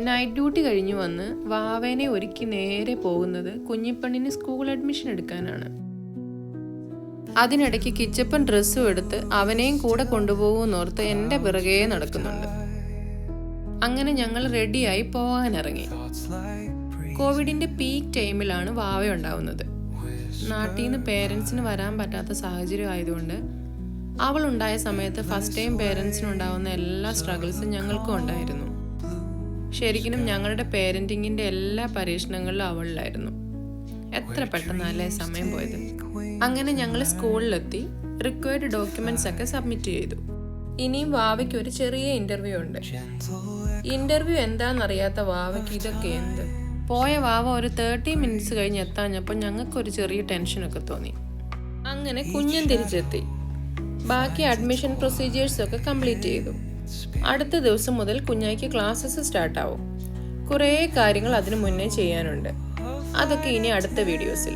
Night duty കഴിഞ്ഞു വന്ന് വാവേനെ ഒരുക്കി നേരെ പോകുന്നത് കുഞ്ഞിപ്പണ്ണിന് സ്കൂൾ അഡ്മിഷൻ എടുക്കാനാണ്. അതിനിടയ്ക്ക് കിച്ചപ്പൻ ഡ്രസ്സും എടുത്ത് അവനെയും കൂടെ കൊണ്ടുപോകുമെന്നോർത്ത് എൻ്റെ പിറകെ നടക്കുന്നുണ്ട്. അങ്ങനെ ഞങ്ങൾ റെഡിയായി പോകാനിറങ്ങി. കോവിഡിൻ്റെ പീക്ക് ടൈമിലാണ് വാവ ഉണ്ടാവുന്നത്. നാട്ടിൽ നിന്ന് പേരൻസിന് വരാൻ പറ്റാത്ത സാഹചര്യം ആയതുകൊണ്ട് അവളുണ്ടായ സമയത്ത് ഫസ്റ്റ് ടൈം പേരൻസിനുണ്ടാവുന്ന എല്ലാ സ്ട്രഗിൾസും ഞങ്ങൾക്കും ഉണ്ടായിരുന്നു. ശരിക്കും ഞങ്ങളുടെ പേരൻറ്റിങ്ങിൻ്റെ എല്ലാ പരീക്ഷണങ്ങളിലും അവളിലായിരുന്നു. എത്ര പെട്ടെന്നല്ലേ സമയം പോയത്. അങ്ങനെ ഞങ്ങൾ സ്കൂളിലെത്തി റിക്വയർഡ് ഡോക്യുമെന്റ്സ് ഒക്കെ സബ്മിറ്റ് ചെയ്തു. ഇനിയും വാവയ്ക്ക് ഒരു ചെറിയ ഇന്റർവ്യൂ ഉണ്ട്. ഇന്റർവ്യൂ എന്താണെന്നറിയാത്ത വാവയ്ക്ക് ഇതൊക്കെ എന്ത്. പോയ വാവ ഒരു 30 മിനിറ്റ്സ് കഴിഞ്ഞ് എത്താഞ്ഞപ്പോൾ ഞങ്ങൾക്കൊരു ചെറിയ ടെൻഷനൊക്കെ തോന്നി. അങ്ങനെ കുഞ്ഞൻ തിരിച്ചെത്തി. ബാക്കി അഡ്മിഷൻ പ്രൊസീജിയേഴ്സൊക്കെ കംപ്ലീറ്റ് ചെയ്തു. അടുത്ത ദിവസം മുതൽ കുഞ്ഞായിക്ക് ക്ലാസ്സസ് സ്റ്റാർട്ടാവും. കുറേ കാര്യങ്ങൾ അതിനു മുന്നേ ചെയ്യാനുണ്ട്. അതൊക്കെ ഇനി അടുത്ത വീഡിയോസിൽ.